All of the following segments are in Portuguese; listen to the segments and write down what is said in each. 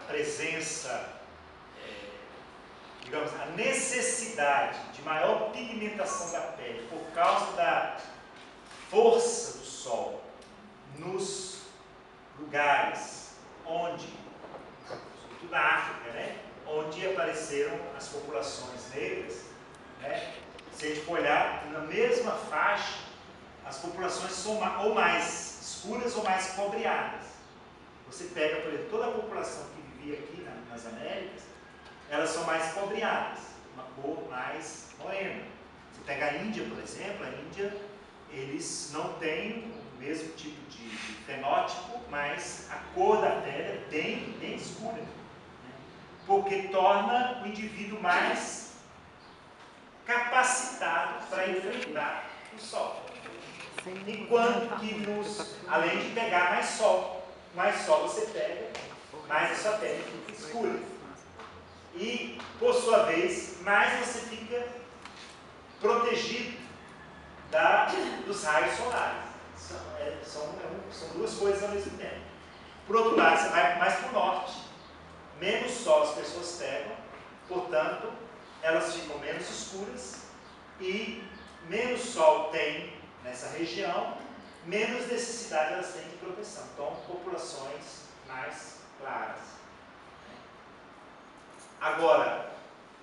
presença, digamos, a necessidade de maior pigmentação da pele por causa da força do sol nos lugares onde, sobretudo na África, né, onde apareceram as populações negras, né, se a gente for olhar na mesma faixa, as populações são ou mais escuras ou mais cobreadas. Você pega, por exemplo, toda a população que vivia aqui nas Américas, elas são mais cobreadas, uma cor mais morena. Você pega a Índia, por exemplo, a Índia, eles não têm o mesmo tipo de fenótipo, mas a cor da pele é bem escura, né? Porque torna o indivíduo mais capacitado para enfrentar o sol. Enquanto que, além de pegar mais sol você pega, mais a sua pele fica escura. E, por sua vez, mais você fica protegido dos raios solares. São duas coisas ao mesmo tempo. Por outro lado, você vai mais para o norte, menos sol as pessoas pegam, portanto, elas ficam menos escuras e menos sol tem nessa região, menos necessidade elas têm de proteção. Então, populações mais claras. Agora,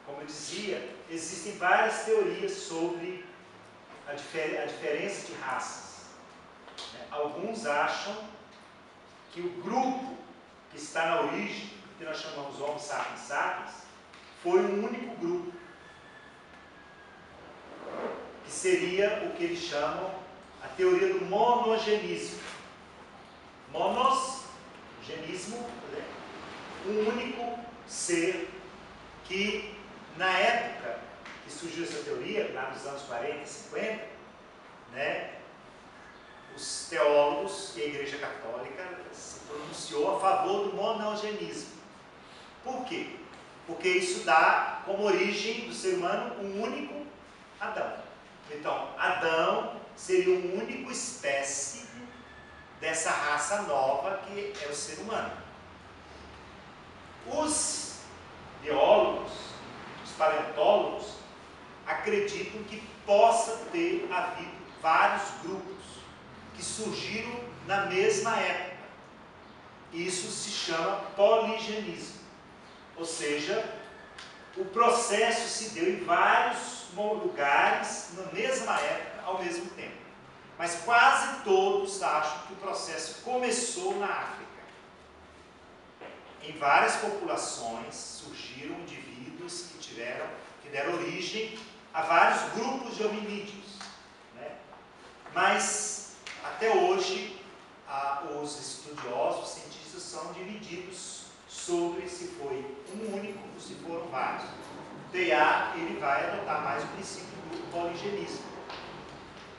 como eu dizia, existem várias teorias sobre a diferença de raças. Alguns acham que o grupo que está na origem, que nós chamamos Homo sapiens sapiens, foi um único grupo, que seria o que eles chamam a teoria do monogenismo. Monogenismo, um único ser que, na época que surgiu essa teoria, lá nos anos 40 e 50, né, os teólogos e a Igreja Católica se pronunciou a favor do monogenismo. Por quê? Porque isso dá como origem do ser humano um único Adão. Então, Adão seria uma única espécie dessa raça nova que é o ser humano. Os biólogos, os paleontólogos, acreditam que possa ter havido vários grupos que surgiram na mesma época. Isso se chama poligenismo. Ou seja, o processo se deu em vários lugares, na mesma época, ao mesmo tempo. Mas quase todos acham que o processo começou na África. Em várias populações surgiram indivíduos que deram origem a vários grupos de hominídeos, né? Mas, até hoje, os estudiosos, os cientistas, são divididos sobre se foi um único ou se foram vários. O TEA, ele vai adotar mais o princípio do poligenismo.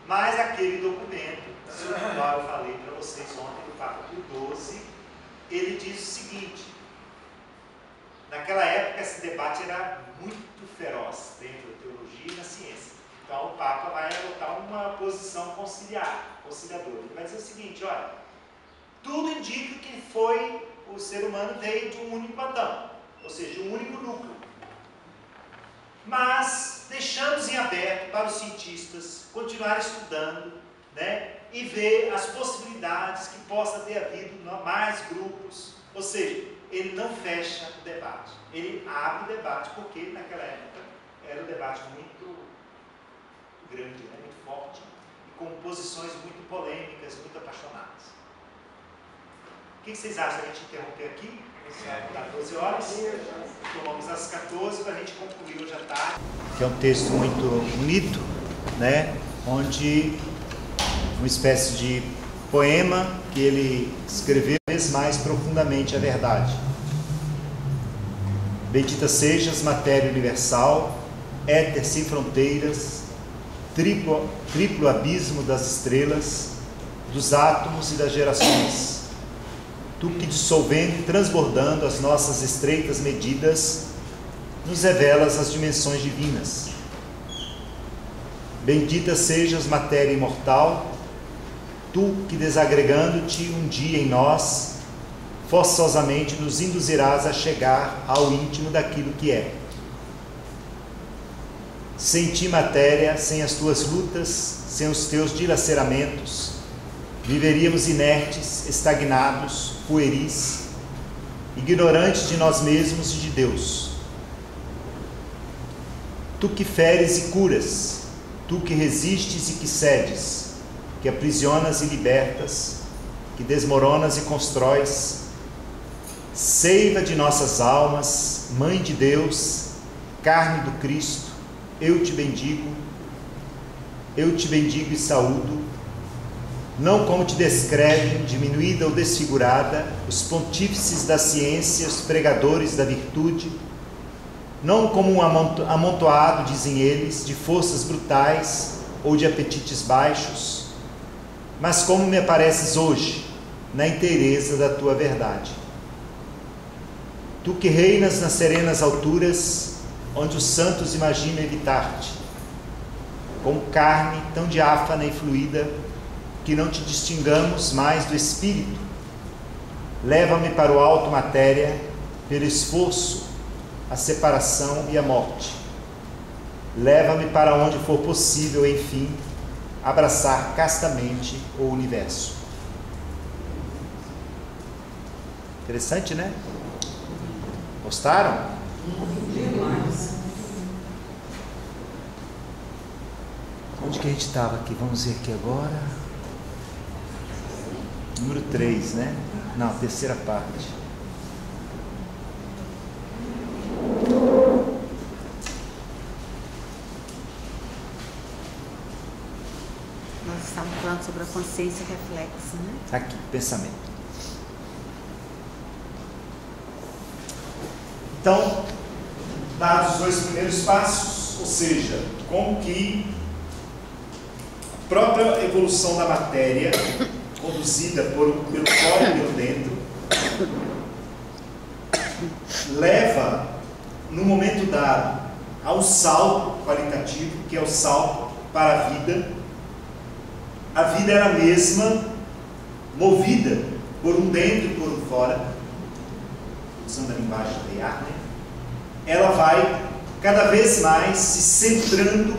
Mas aquele documento, sobre o qual eu falei para vocês ontem, do Papa Pio XII, ele diz o seguinte: naquela época esse debate era muito feroz dentro da teologia e na ciência. Então o Papa vai adotar uma posição conciliadora. Ele vai dizer o seguinte: olha, tudo indica que o ser humano veio de um único Adão, ou seja, de um único núcleo. Mas deixamos em aberto para os cientistas continuarem estudando, né, e ver as possibilidades que possa ter havido mais grupos. Ou seja, ele não fecha o debate, ele abre o debate, porque naquela época era um debate muito grande, né, muito forte, e com posições muito polêmicas, muito apaixonadas. O que vocês acham da gente interromper aqui? Às 12 horas, tomamos às 14 para a gente concluir hoje à tarde. Que é um texto muito bonito, né? Onde uma espécie de poema que ele escreveu mais profundamente a verdade. Bendita sejas, matéria universal, éter sem fronteiras, triplo abismo das estrelas, dos átomos e das gerações. Tu que, dissolvendo e transbordando as nossas estreitas medidas, nos revelas as dimensões divinas. Bendita sejas, matéria imortal, tu que, desagregando-te um dia em nós, forçosamente nos induzirás a chegar ao íntimo daquilo que é. Sem ti, matéria, sem as tuas lutas, sem os teus dilaceramentos, viveríamos inertes, estagnados, pueris, ignorantes de nós mesmos e de Deus. Tu que feres e curas, tu que resistes e que cedes, que aprisionas e libertas, que desmoronas e constróis, seiva de nossas almas, Mãe de Deus, carne do Cristo, eu te bendigo e saúdo, não como te descrevem, diminuída ou desfigurada, os pontífices da ciência, os pregadores da virtude, não como um amontoado, dizem eles, de forças brutais ou de apetites baixos, mas como me apareces hoje, na inteireza da tua verdade. Tu que reinas nas serenas alturas, onde os santos imaginam evitar-te, como carne tão diáfana e fluida, que não te distingamos mais do Espírito. Leva-me para o alto, matéria, pelo esforço, a separação e a morte. Leva-me para onde for possível, enfim, abraçar castamente o universo. Interessante, né? Gostaram? Onde que a gente estava aqui? Vamos ver aqui agora. Número 3, né? Não, terceira parte. Nós estávamos falando sobre a consciência reflexa, né? Aqui, pensamento. Então, dados os dois primeiros passos, ou seja, como que a própria evolução da matéria, conduzida pelo fora e pelo dentro, leva, no momento dado, ao salto qualitativo, que é o salto para a vida. A vida era a mesma, movida por um dentro e por um fora, usando a linguagem de Teilhard, né? Ela vai cada vez mais se centrando,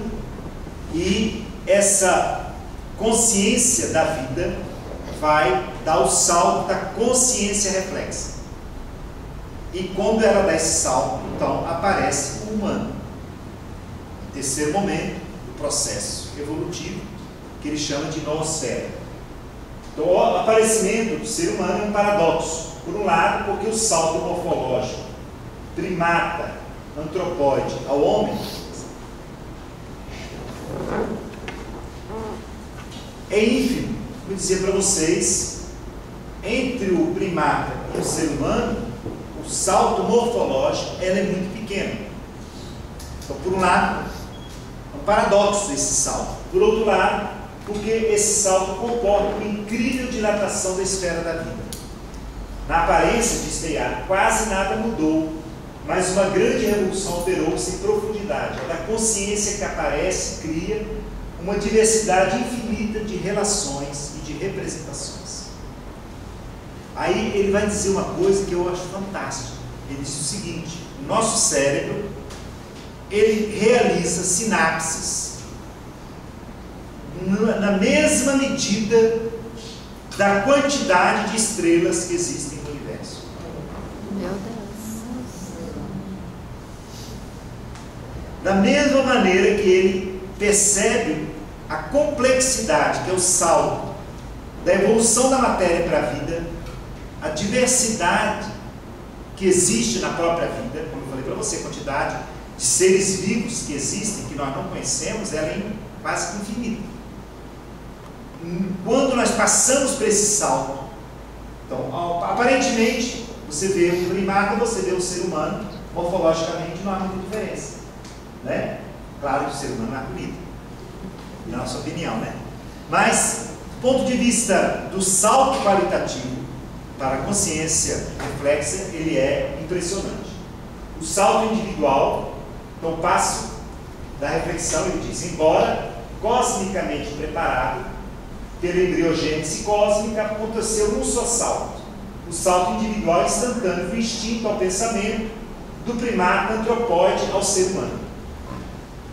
e essa consciência da vida vai dar o salto da consciência reflexa. E quando ela dá esse salto, então aparece o humano. Terceiro momento do processo evolutivo, que ele chama de noosfera. Então, o aparecimento do ser humano é um paradoxo. Por um lado, porque o salto morfológico, primata, antropóide ao homem, é ínfimo. Vou dizer para vocês, entre o primata e o ser humano, o salto morfológico é muito pequeno. Então, por um lado, é um paradoxo esse salto. Por outro lado, porque esse salto comporta uma incrível dilatação da esfera da vida. Na aparência, diz Teilhard, quase nada mudou, mas uma grande revolução operou-se em profundidade. Da consciência que aparece, cria uma diversidade infinita de relações e de representações. Aí ele vai dizer uma coisa que eu acho fantástica. Ele diz o seguinte: o nosso cérebro, ele realiza sinapses na mesma medida da quantidade de estrelas que existem no universo. Meu Deus. Da mesma maneira que ele percebe a complexidade, que é o salto da evolução da matéria para a vida, a diversidade que existe na própria vida, como eu falei para você, a quantidade de seres vivos que existem, que nós não conhecemos, ela é quase infinita. Quando nós passamos por esse salto, então, aparentemente, você vê um primata, você vê um ser humano, morfologicamente não há muita diferença, né? Claro que o ser humano é bonito, na nossa opinião, né? Mas, do ponto de vista do salto qualitativo para a consciência reflexa, ele é impressionante. O salto individual, então, o passo da reflexão, ele diz: embora cosmicamente preparado pela embriogênese cósmica, aconteceu num só salto, o salto individual instantâneo do instinto ao pensamento, do primata antropóide ao ser humano.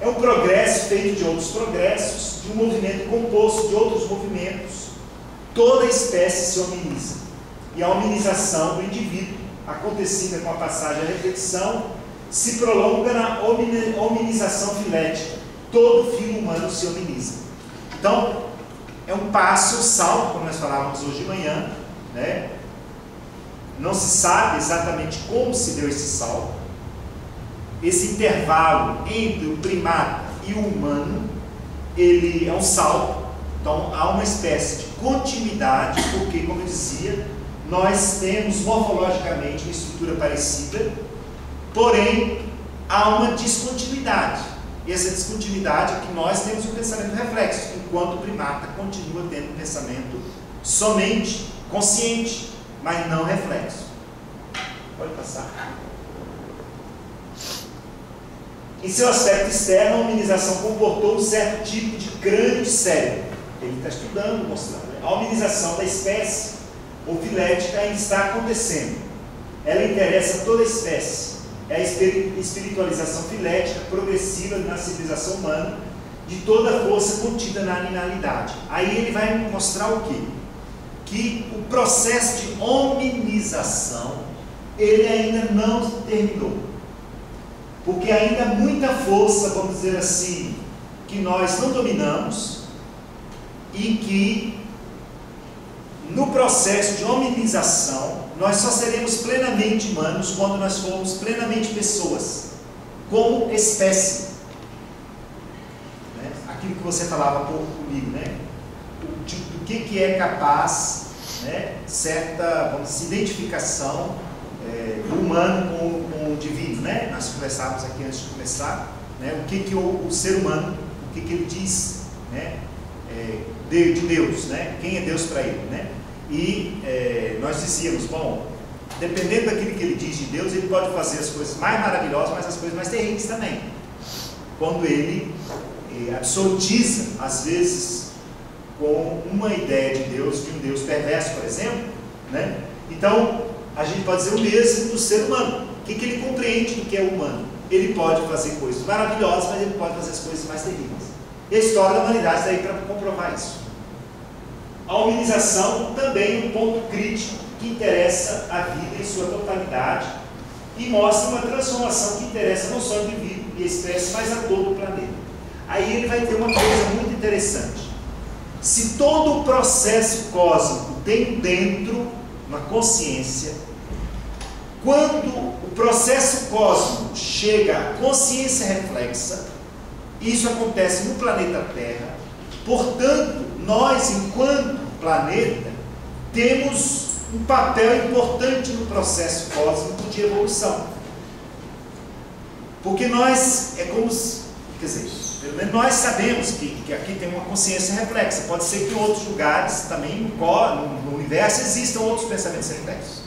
É um progresso feito de outros progressos, de um movimento composto de outros movimentos. Toda a espécie se hominiza. E a hominização do indivíduo, acontecida com a passagem à reflexão, se prolonga na hominização filética. Todo filho humano se hominiza. Então, é um passo, salto, como nós falávamos hoje de manhã, né? Não se sabe exatamente como se deu esse salto. Esse intervalo entre o primata e o humano, ele é um salto. Então, há uma espécie de continuidade, porque, como eu dizia, nós temos morfologicamente uma estrutura parecida, porém, há uma descontinuidade. E essa descontinuidade é que nós temos um pensamento reflexo, enquanto o primata continua tendo um pensamento somente consciente, mas não reflexo. Pode passar. Em seu aspecto externo, a hominização comportou um certo tipo de crânio de cérebro. Ele está estudando, mostrando. A hominização da espécie filética ainda está acontecendo. Ela interessa a toda a espécie. É a espiritualização filética progressiva na civilização humana, de toda a força contida na animalidade. Aí ele vai mostrar o quê? Que o processo de hominização, ele ainda não terminou. Porque ainda há muita força, vamos dizer assim, que nós não dominamos, e que no processo de hominização nós só seremos plenamente humanos quando nós formos plenamente pessoas, como espécie, né? Aquilo que você falava há pouco comigo, né? Do que é capaz, né? Certa, vamos dizer, identificação do humano com o divino, né? Nós conversávamos aqui antes de começar, né? O que o ser humano, o que ele diz, né? De Deus, né? Quem é Deus para ele, né? E nós dizíamos, bom, dependendo daquilo que ele diz de Deus, ele pode fazer as coisas mais maravilhosas, mas as coisas mais terríveis também. Quando ele absolutiza, às vezes, com uma ideia de Deus, de um Deus perverso, por exemplo, né? Então, a gente pode dizer o mesmo do ser humano. O que ele compreende do que é humano? Ele pode fazer coisas maravilhosas, mas ele pode fazer as coisas mais terríveis. E a história da humanidade está aí para comprovar isso. A hominização também é um ponto crítico que interessa a vida em sua totalidade e mostra uma transformação que interessa não só o indivíduo e a espécie, mas a todo o planeta. Aí ele vai ter uma coisa muito interessante. Se todo o processo cósmico tem dentro uma consciência, quando o processo cósmico chega à consciência reflexa, isso acontece no planeta Terra. Portanto, nós, enquanto planeta, temos um papel importante no processo cósmico de evolução. Porque nós, quer dizer, pelo menos nós sabemos que aqui tem uma consciência reflexa. Pode ser que em outros lugares, também no universo, existam outros pensamentos reflexos.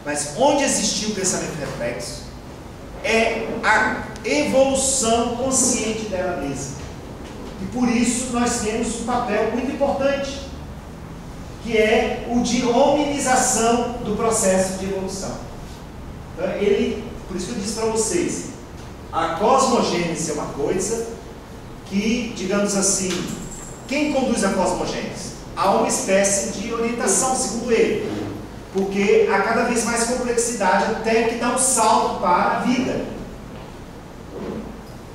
Mas onde existiu o pensamento reflexo, é a evolução consciente dela mesma. E por isso nós temos um papel muito importante, que é o de hominização do processo de evolução. Então, por isso que eu disse para vocês, a cosmogênese é uma coisa que, digamos assim, quem conduz a cosmogênese? Há uma espécie de orientação, segundo ele, porque há cada vez mais complexidade até que dá um salto para a vida.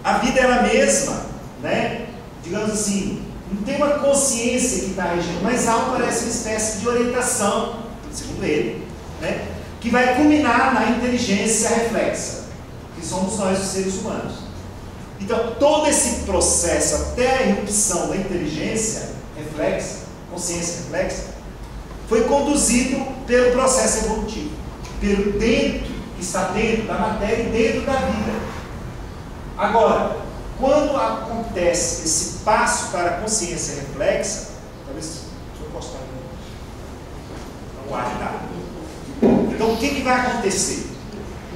A vida ela mesma, né? Digamos assim, não tem uma consciência que está regindo, mas há, parece, uma espécie de orientação, segundo ele, né? Que vai culminar na inteligência reflexa, que somos nós, os seres humanos. Então, todo esse processo, até a irrupção da inteligência reflexa, consciência reflexa, foi conduzido pelo processo evolutivo, pelo dentro, que está dentro da matéria e dentro da vida. Agora, quando acontece esse passo para a consciência reflexa, talvez, deixa eu encostar no guardar. Então, o que vai acontecer?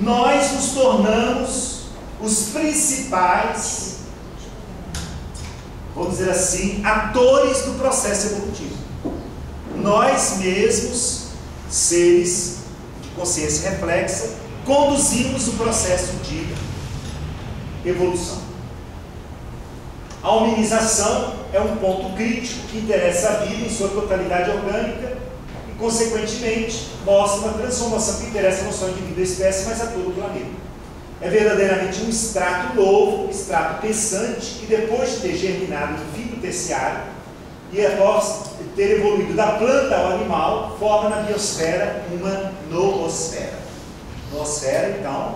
Nós nos tornamos os principais, vamos dizer assim, atores do processo evolutivo. Nós mesmos, seres consciência reflexa, conduzimos o processo de evolução. A hominização é um ponto crítico que interessa a vida em sua totalidade orgânica e, consequentemente, mostra uma transformação que interessa não só ao indivíduo e à espécie, mas a todo o planeta. É verdadeiramente um extrato novo, um extrato pensante, que depois de ter germinado no fim do terciário e após ter evoluído da planta ao animal, forma na biosfera uma noosfera. Noosfera, então,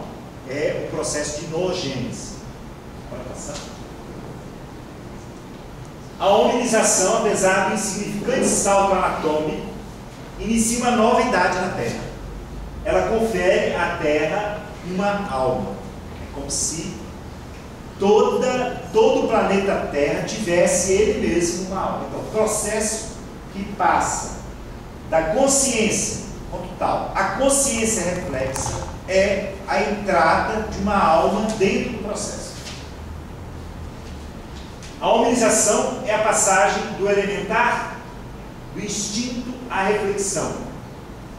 é o processo de noogênese. Pode passar? A hominização, apesar do insignificante salto anatômico, inicia uma nova idade na Terra. Ela confere à Terra uma alma. É como se todo o planeta Terra tivesse ele mesmo uma alma. Então, o processo que passa da consciência como tal, a consciência reflexa é a entrada de uma alma dentro do processo. A hominização é a passagem do elementar, do instinto à reflexão.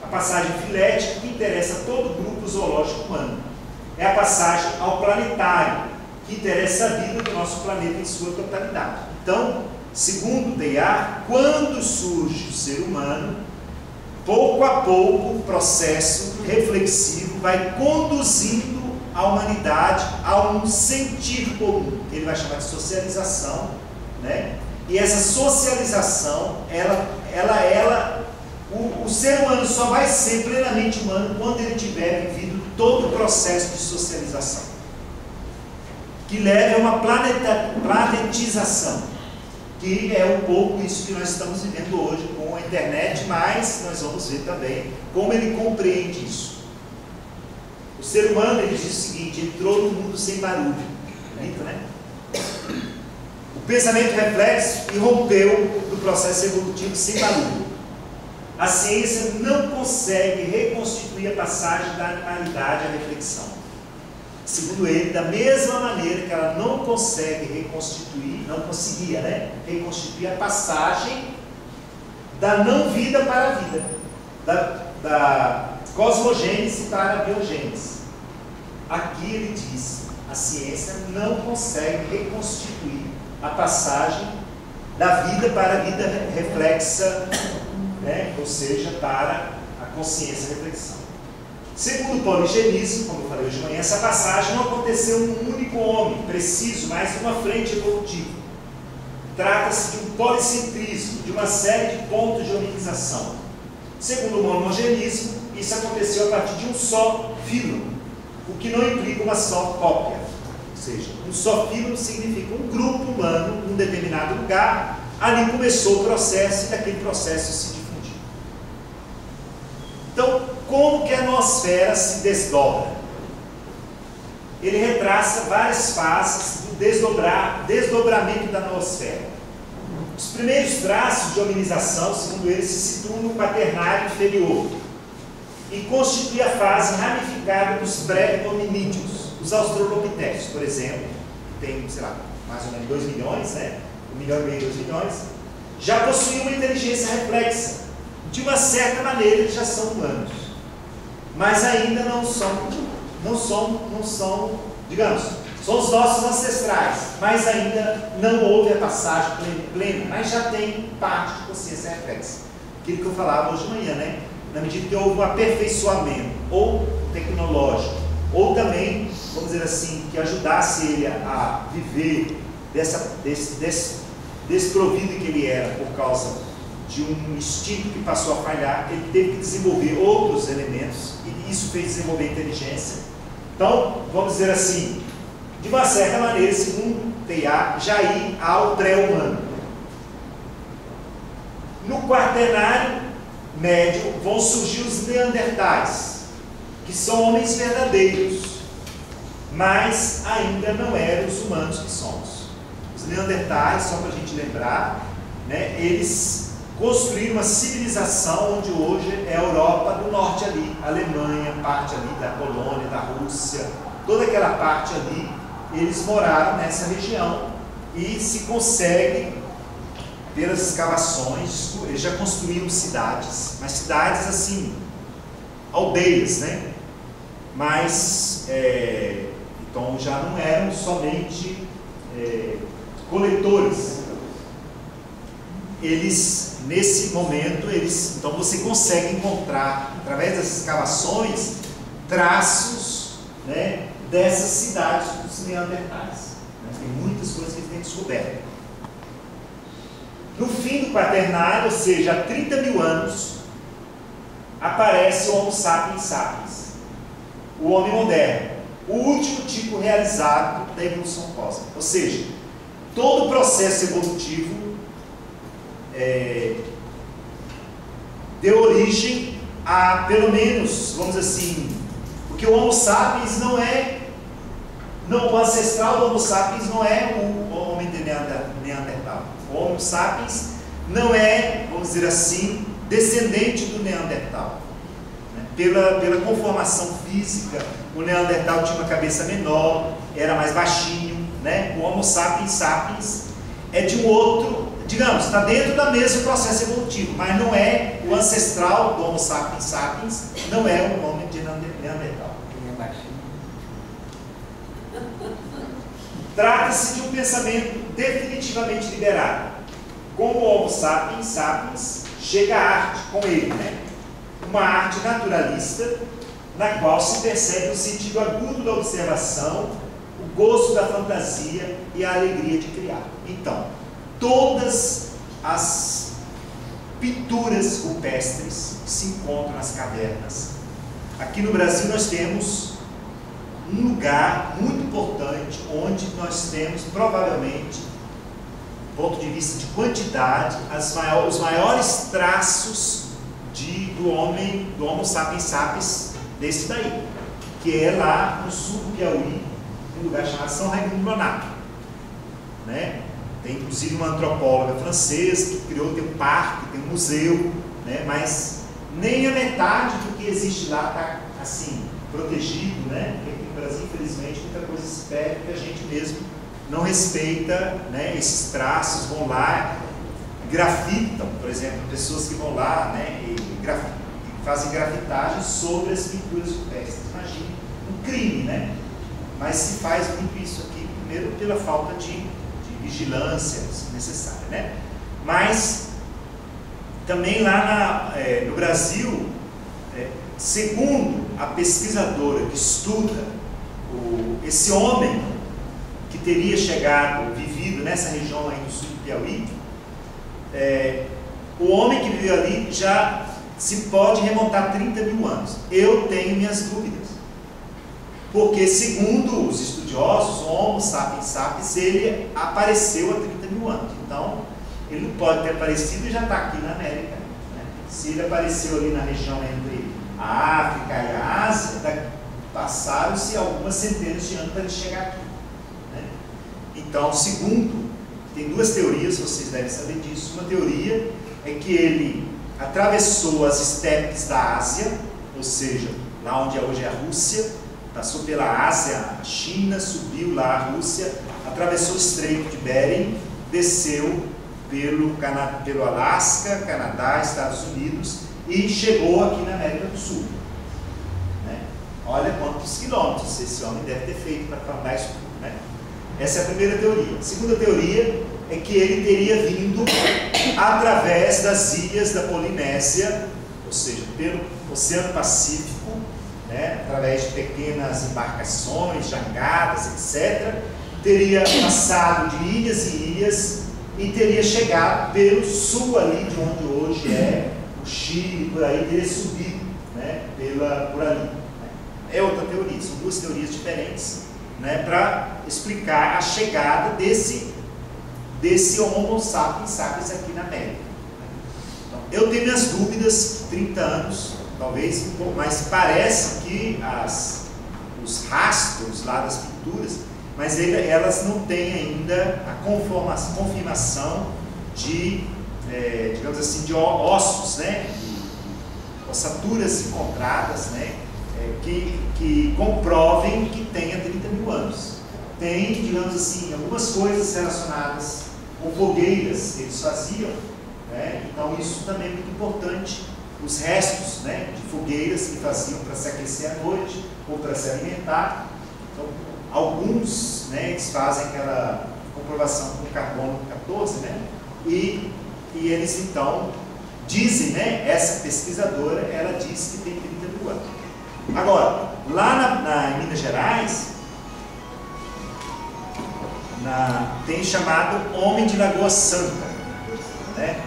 A passagem filética que interessa a todo o grupo zoológico humano. É a passagem ao planetário, que interessa a vida do nosso planeta em sua totalidade. Então, segundo Teilhard, quando surge o ser humano, pouco a pouco o processo reflexivo vai conduzindo a humanidade a um sentido comum, que ele vai chamar de socialização, né? E essa socialização, o ser humano só vai ser plenamente humano quando ele tiver vivido todo o processo de socialização, que leva a uma planetização, que é um pouco isso que nós estamos vivendo hoje com a internet, mas nós vamos ver também como ele compreende isso. O ser humano, ele diz o seguinte: entrou no mundo sem barulho. Bonito, né? O pensamento reflexo irrompeu do processo evolutivo sem barulho. A ciência não consegue reconstituir a passagem da animalidade à reflexão. Segundo ele, da mesma maneira que ela não consegue reconstituir, não conseguia, né? Reconstituir a passagem da não-vida para a vida, da cosmogênese para a biogênese. Aqui ele diz: a ciência não consegue reconstituir a passagem da vida para a vida reflexa, né? Ou seja, para a consciência reflexão. Segundo o poligenismo, como eu falei hoje de manhã, essa passagem não aconteceu num único homem preciso, mas numa frente evolutiva. Trata-se de um policentrismo, de uma série de pontos de hominização. Segundo o monogenismo, isso aconteceu a partir de um só filo, o que não implica uma só cópia. Ou seja, um só filo significa um grupo humano num determinado lugar, ali começou o processo e daquele processo se difundiu. Então, como que a noosfera se desdobra? Ele retraça várias fases do desdobramento da noosfera. Os primeiros traços de hominização, segundo ele, se situam no quaternário inferior e constitui a fase ramificada dos pré-hominídeos, os australopitecos, por exemplo, tem, sei lá, mais ou menos 2 milhões, né? 1,5 milhão, 2 milhões, já possuem uma inteligência reflexa. De uma certa maneira, eles já são humanos, mas ainda não são, digamos, são os nossos ancestrais, mas ainda não houve a passagem plena, mas já tem parte de consciência reflexa. Aquilo que eu falava hoje de manhã, né? Na medida que houve um aperfeiçoamento, ou tecnológico, ou também, vamos dizer assim, que ajudasse ele a viver desprovido que ele era por causa de um instinto que passou a falhar, ele teve que desenvolver outros elementos, e isso fez desenvolver inteligência. Então, vamos dizer assim, de uma certa maneira, segundo Teilhard, já ir ao pré-humano. No quaternário médio vão surgir os neandertais, que são homens verdadeiros, mas ainda não eram os humanos que somos. Os neandertais, só para a gente lembrar, né, eles construíram uma civilização onde hoje é a Europa do Norte ali, a Alemanha, parte ali da Polônia, da Rússia, toda aquela parte ali, eles moraram nessa região e se consegue, pelas escavações, eles já construíram cidades, mas cidades assim, aldeias, né? Mas, então já não eram somente coletores. Eles, nesse momento, então você consegue encontrar, através das escavações, traços, né, dessas cidades dos Neandertais. Tem muitas coisas que eles têm descoberto. No fim do Quaternário, ou seja, há 30 mil anos, aparece o Homo sapiens sapiens, o homem moderno, o último tipo realizado da evolução cósmica. Ou seja, todo o processo evolutivo deu origem a, pelo menos, vamos dizer assim, porque o Homo sapiens o ancestral do Homo sapiens não é o homem de Neandertal. O Homo sapiens não é, vamos dizer assim, descendente do Neandertal. Pela conformação física, o Neandertal tinha uma cabeça menor, era mais baixinho, né? O Homo sapiens sapiens é de um outro, digamos, está dentro do mesmo processo evolutivo, mas não é o ancestral do Homo sapiens sapiens, não é o homem de Neandertal. Ele é baixinho. Trata-se de um pensamento definitivamente liberado. Como o Homo sapiens sapiens, chega a arte com ele, né? Uma arte naturalista, na qual se percebe o sentido agudo da observação, o gosto da fantasia e a alegria de criar. Então, todas as pinturas rupestres que se encontram nas cavernas. Aqui no Brasil nós temos um lugar muito importante, onde nós temos, provavelmente, do ponto de vista de quantidade, os maiores traços do Homo sapiens sapiens desse daí, que é lá no sul do Piauí, um lugar chamado São Raimundo Nonato, né? Tem inclusive uma antropóloga francesa que tem um parque, tem um museu, né? Mas nem a metade do que existe lá está assim protegido, né? Porque aqui no Brasil, infelizmente, muita coisa se perde que a gente mesmo não respeita, né? Esses traços, vão lá, grafitam, por exemplo, pessoas que vão lá, né? E fazem grafitagem sobre as pinturas rupestres. Imagine um crime, né? Mas se faz muito isso aqui, primeiro pela falta de vigilância necessária, né? Mas também lá no Brasil, segundo a pesquisadora que estuda esse homem que teria vivido nessa região aí do sul do Piauí, o homem que viveu ali já se pode remontar a 30 mil anos. Eu tenho minhas dúvidas, porque segundo os estudiosos, o Homo sapiens sapiens, ele apareceu há 30 mil anos. Então, ele não pode ter aparecido e já está aqui na América, né? Se ele apareceu ali na região entre a África e a Ásia, passaram-se algumas centenas de anos para ele chegar aqui, né? Então, segundo, tem duas teorias, vocês devem saber disso. Uma teoria é que ele atravessou as estepes da Ásia, ou seja, lá onde hoje é a Rússia, passou pela Ásia, a China, subiu lá a Rússia, atravessou o Estreito de Bering, desceu pelo Alasca, Canadá, Estados Unidos e chegou aqui na América do Sul, né? Olha quantos quilômetros esse homem deve ter feito para andar isso tudo, né? Essa é a primeira teoria. A segunda teoria é que ele teria vindo através das ilhas da Polinésia, ou seja, pelo Oceano Pacífico, né, através de pequenas embarcações, jangadas, etc. Teria passado de ilhas em ilhas e teria chegado pelo sul ali, de onde hoje é o Chile, por aí, teria subido, né, por ali, né? É outra teoria, são duas teorias diferentes, né, para explicar a chegada desse Homo sapiens sapiens aqui na América. Então, eu tenho minhas dúvidas, 30 anos, talvez um pouco mais, parece que os rastros lá das pinturas, mas elas não têm ainda a confirmação de, digamos assim, de ossos, né, ossaturas encontradas, né, que comprovem que tenha 30 mil anos. Tem, digamos assim, algumas coisas relacionadas com fogueiras que eles faziam, né? Então isso também é muito importante os restos, né, de fogueiras que faziam para se aquecer à noite ou para se alimentar. Então, alguns, né, eles fazem aquela comprovação com carbono 14, né, e eles então dizem, né, essa pesquisadora, ela diz que tem 30 mil anos. Agora, lá em Minas Gerais, tem chamado Homem de Lagoa Santa, né,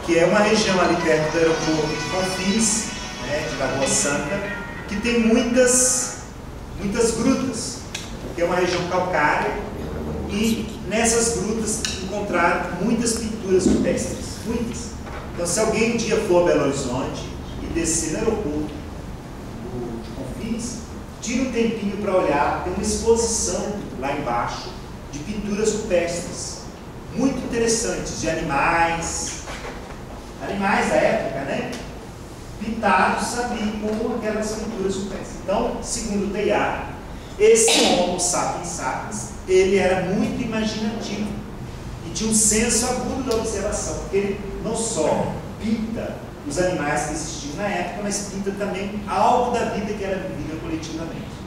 que é uma região ali perto do aeroporto de Confins, né, de Lagoa Santa, que tem muitas grutas, que é uma região calcária, e nessas grutas encontraram muitas pinturas rupestres, muitas. Então, se alguém um dia for a Belo Horizonte e descer no aeroporto de Confins, tira um tempinho para olhar, tem uma exposição lá embaixo de pinturas rupestres, muito interessantes, de animais da época, né? Pintados ali com aquelas pinturas rupestres. Então, segundo o Teilhard, esse Homo sapiens sapiens, ele era muito imaginativo e tinha um senso agudo da observação, porque ele não só pinta os animais que existiam na época, mas pinta também algo da vida que era vivida coletivamente.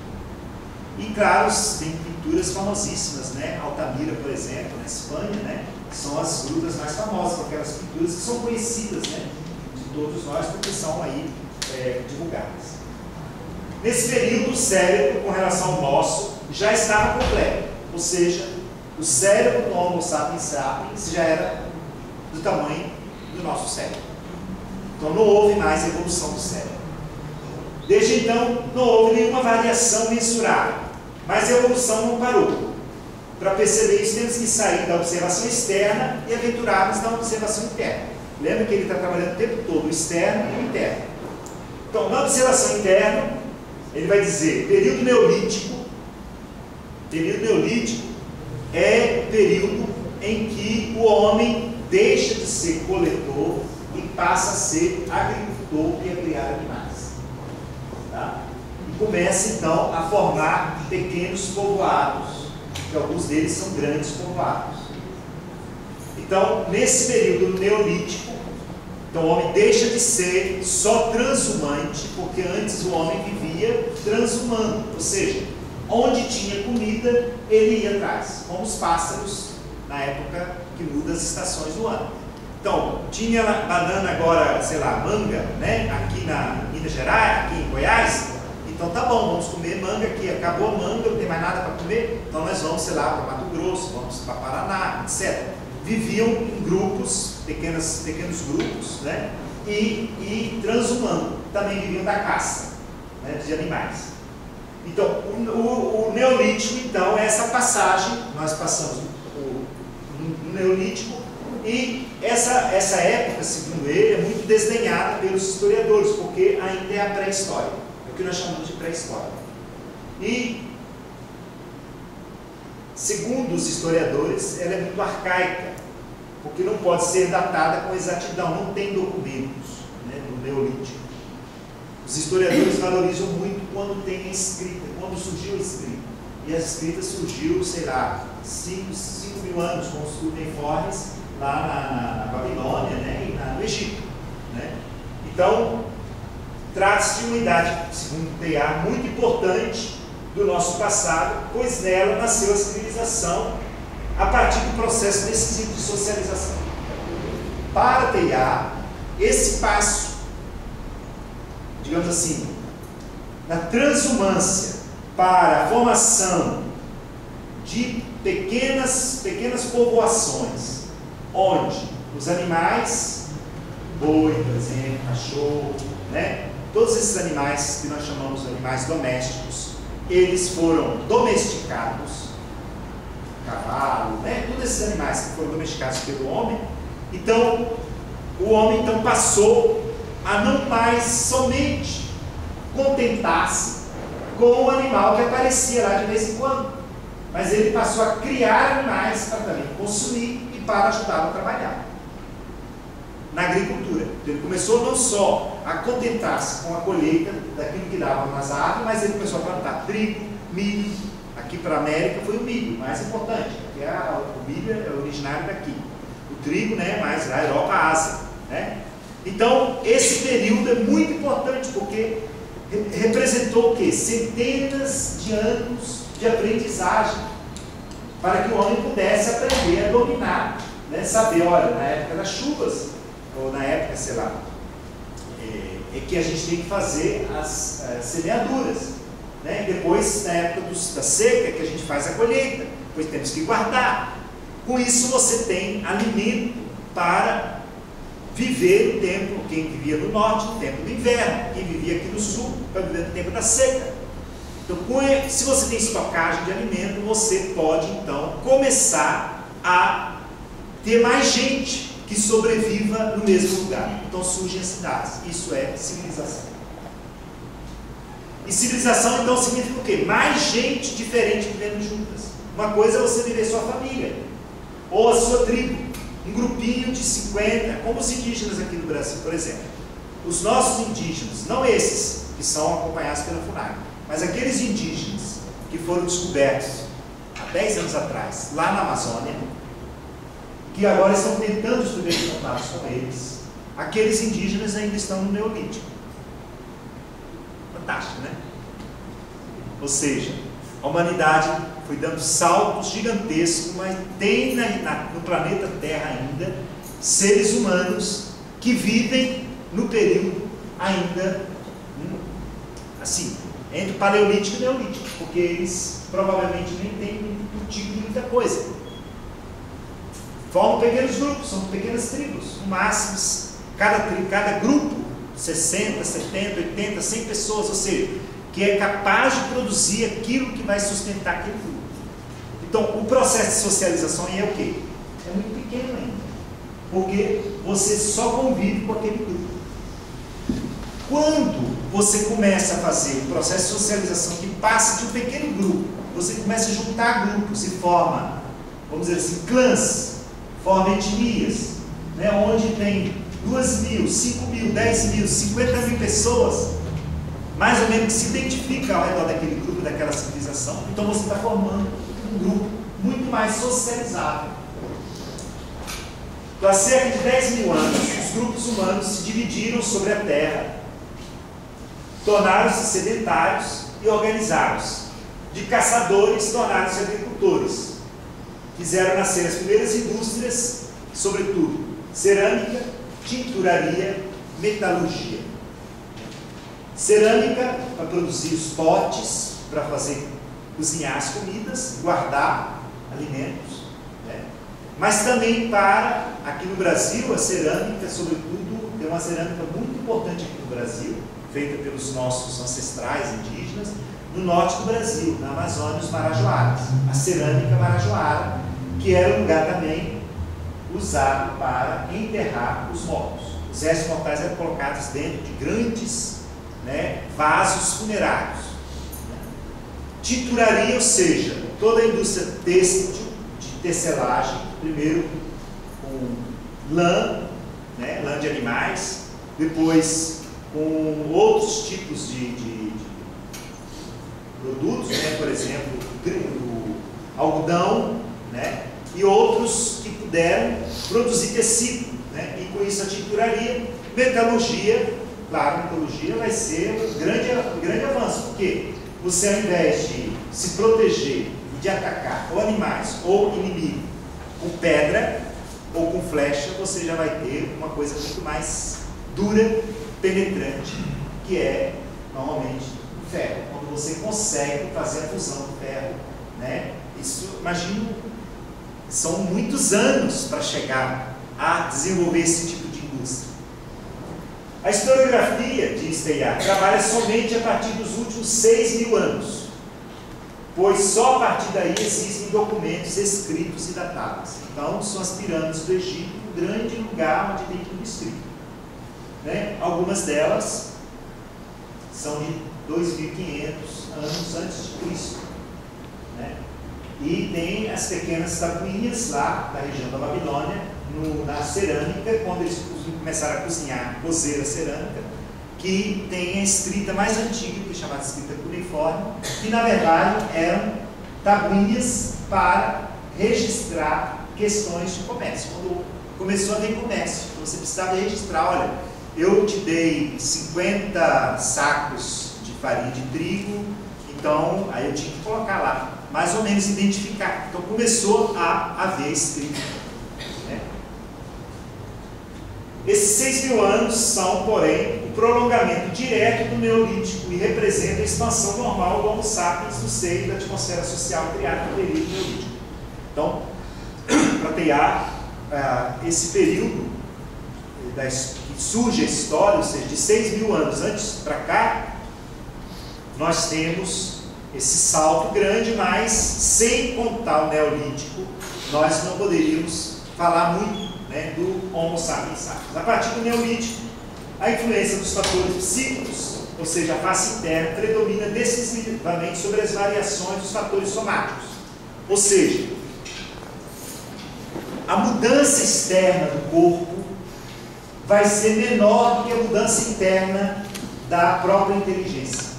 E claro, tem pinturas famosíssimas, né? Altamira, por exemplo, na Espanha, né? São as grutas mais famosas, aquelas pinturas que são conhecidas, né, de todos nós, porque são aí divulgadas. Nesse período, o cérebro, com relação ao nosso, já estava completo, ou seja, o cérebro do Homo sapiens sapiens já era do tamanho do nosso cérebro. Então não houve mais evolução do cérebro. Desde então, não houve nenhuma variação mensurável, mas a evolução não parou. Para perceber isso, temos que sair da observação externa e aventurarmos na observação interna. Lembra que ele está trabalhando o tempo todo, o externo e o interno. Então, na observação interna, ele vai dizer, período neolítico é o período em que o homem deixa de ser coletor e passa a ser agricultor e a criar animais. Tá? E começa, então, a formar pequenos povoados, que alguns deles são grandes povoados. Então, nesse período neolítico, então, o homem deixa de ser só transhumante, porque antes o homem vivia transhumando, ou seja, onde tinha comida, ele ia atrás, como os pássaros na época que muda as estações do ano. Então, tinha banana agora, sei lá, manga, né? Aqui na Minas Gerais, aqui em Goiás. Então tá bom, vamos comer manga aqui, acabou a manga, não tem mais nada para comer, então nós vamos, sei lá, para Mato Grosso, vamos para Paraná, etc. Viviam em grupos, pequenos grupos, né? E transhumando, também viviam da caça, né, de animais. Então, o Neolítico, então, é essa passagem, nós passamos o Neolítico, e essa época, segundo ele, é muito desdenhada pelos historiadores, porque ainda é a pré-história, é o que nós chamamos de pré-história. E, segundo os historiadores, ela é muito arcaica, porque não pode ser datada com exatidão, não tem documentos, né, do Neolítico. Os historiadores valorizam muito quando tem a escrita, quando surgiu a escrita. E a escrita surgiu, sei lá, 5 mil anos, com os cuneiformes, lá na Babilônia, né, e no Egito. Né? Então, trata-se de uma idade, segundo Teilhard, muito importante do nosso passado, pois nela nasceu a civilização a partir do processo decisivo de socialização. Para Teilhard, esse passo, digamos assim, da transhumância para a formação de pequenas povoações, onde os animais, boi, por exemplo, cachorro, né, todos esses animais que nós chamamos de animais domésticos, eles foram domesticados, cavalo, né, todos esses animais que foram domesticados pelo homem. Então, o homem então passou a não mais somente contentar-se com o animal que aparecia lá de vez em quando, mas ele passou a criar animais para também consumir e para ajudá-lo a trabalhar na agricultura. Então, ele começou não só a contentar-se com a colheita daquilo que dava nas árvores, mas ele começou a plantar trigo, milho. Aqui para a América foi o milho mais importante, porque o milho é originário daqui. O trigo, né, mais da Europa, Ásia, né? Então, esse período é muito importante, porque representou o quê? Centenas de anos de aprendizagem, para que o homem pudesse aprender a dominar, né? Saber, olha, na época das chuvas, ou na época, sei lá, é que a gente tem que fazer as semeaduras, né? E depois, na época da seca, que a gente faz a colheita, depois temos que guardar. Com isso você tem alimento para viver o tempo, quem vivia no norte, no tempo do inverno, quem vivia aqui no sul, para viver no tempo da seca. Então, se você tem estocagem de alimento, você pode então começar a ter mais gente que sobreviva no mesmo lugar. Então surgem as cidades. Isso é civilização. E civilização então significa o quê? Mais gente diferente vivendo juntas. Uma coisa é você viver sua família, ou a sua tribo, um grupinho de 50, como os indígenas aqui no Brasil, por exemplo. Os nossos indígenas, não esses que são acompanhados pela FUNAG, mas aqueles indígenas que foram descobertos há 10 anos atrás, lá na Amazônia, que agora estão tentando os primeiros contatos com eles, aqueles indígenas ainda estão no Neolítico. Fantástico, né? Ou seja, a humanidade foi dando saltos gigantescos, mas tem no planeta Terra ainda seres humanos que vivem no período ainda assim, entre Paleolítico e Neolítico, porque eles provavelmente nem têm um tipo de muita coisa. Formam pequenos grupos, são pequenas tribos, no máximo, cada grupo, 60, 70, 80, 100 pessoas, ou seja, que é capaz de produzir aquilo que vai sustentar aquele grupo. Então, o processo de socialização aí é o quê? É muito pequeno ainda, porque você só convive com aquele grupo. Quando você começa a fazer o processo de socialização que passa de um pequeno grupo, você começa a juntar grupos e forma, vamos dizer assim, clãs, forma etnias, né, onde tem 2.000, 5.000, 10.000, 50.000 pessoas, mais ou menos que se identificam ao redor daquele grupo, daquela civilização. Então você está formando um grupo muito mais socializado. Então, há cerca de 10.000 anos, os grupos humanos se dividiram sobre a Terra, tornaram-se sedentários e organizados. De caçadores, tornaram-se agricultores. Fizeram nascer as primeiras indústrias, sobretudo cerâmica, tinturaria, metalurgia. Cerâmica para produzir os potes, para cozinhar as comidas, guardar alimentos, né? Mas também para, aqui no Brasil, a cerâmica, sobretudo, tem uma cerâmica muito importante aqui no Brasil, feita pelos nossos ancestrais indígenas, no norte do Brasil, na Amazônia, os marajoaras. A cerâmica marajoara, que era um lugar também usado para enterrar os mortos. Os restos mortais eram colocados dentro de grandes, né, vasos funerários. Tinturaria, ou seja, toda a indústria têxtil, de tecelagem, primeiro com lã, né, lã de animais, depois com outros tipos de produtos, né, por exemplo, o algodão, né, e outros que puderam produzir tecido, né, e com isso a tinturaria. Metalurgia, claro, a metalurgia vai ser um grande avanço, porque você, ao invés de se proteger e de atacar ou animais ou inimigo com pedra ou com flecha, você já vai ter uma coisa muito mais dura, penetrante, que é normalmente o ferro. Quando você consegue fazer a fusão do ferro, né? Isso, imagino, são muitos anos para chegar a desenvolver esse tipo de indústria. A historiografia, diz Teilhard, trabalha somente a partir dos últimos 6.000 anos, pois só a partir daí existem documentos escritos e datados. Então, são as pirâmides do Egito, um grande lugar onde tem tudo escrito. Né? Algumas delas são de 2.500 anos antes de Cristo, né? E tem as pequenas tabuinhas lá da região da Babilônia, na cerâmica, quando eles começaram a cozinhar, cozer a cerâmica, que tem a escrita mais antiga, que é chamada escrita cuneiforme, que na verdade eram tabuinhas para registrar questões de comércio. Quando começou a ter comércio, você precisava registrar, olha, eu te dei 50 sacos de farinha de trigo, então aí eu tinha que colocar lá, mais ou menos identificar. Então começou a haver escrito. Esses 6.000 anos são, porém, o prolongamento direto do Neolítico e representam a expansão normal do Homo sapiens no seio da atmosfera social criada no período Neolítico. Então, para tear esse período que surge a história, ou seja, de 6.000 anos antes para cá, nós temos esse salto grande, mas sem contar o Neolítico, nós não poderíamos falar muito do Homo sapiens sapiens. A partir do Neolítico, a influência dos fatores psíquicos, ou seja, a face interna, predomina decisivamente sobre as variações dos fatores somáticos. Ou seja, a mudança externa do corpo vai ser menor do que a mudança interna da própria inteligência.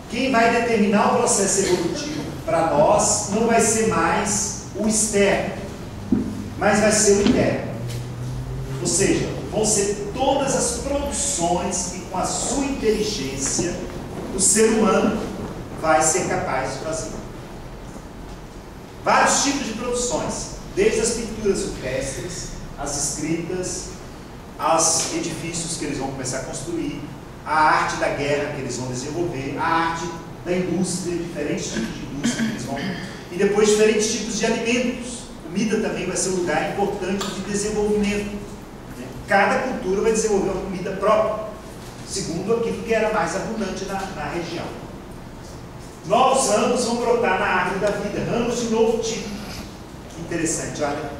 Quem vai determinar o processo evolutivo para nós não vai ser mais o externo, mas vai ser o interno. Ou seja, vão ser todas as produções que, com a sua inteligência, o ser humano vai ser capaz de fazer. Vários tipos de produções, desde as pinturas rupestres, as escritas, aos edifícios que eles vão começar a construir, a arte da guerra que eles vão desenvolver, a arte da indústria, diferentes tipos de indústria que eles vão, e depois diferentes tipos de alimentos. Comida também vai ser um lugar importante de desenvolvimento. Cada cultura vai desenvolver uma comida própria, segundo aquilo que era mais abundante na região. Novos ramos vão brotar na árvore da vida, ramos de novo tipo. Interessante, olha.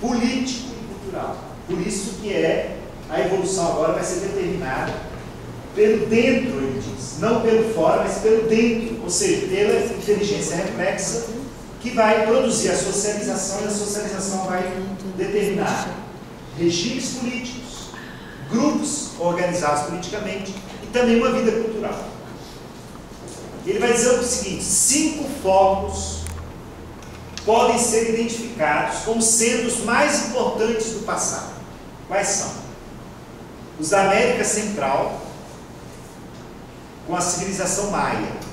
Político e cultural. Por isso que a evolução agora vai ser determinada pelo dentro, ele diz. Não pelo fora, mas pelo dentro. Ou seja, pela inteligência reflexa, que vai produzir a socialização, e a socialização vai determinar regimes políticos, grupos organizados politicamente e também uma vida cultural. Ele vai dizer o seguinte: 5 focos podem ser identificados como sendo os mais importantes do passado. Quais são? Os da América Central, com a civilização maia.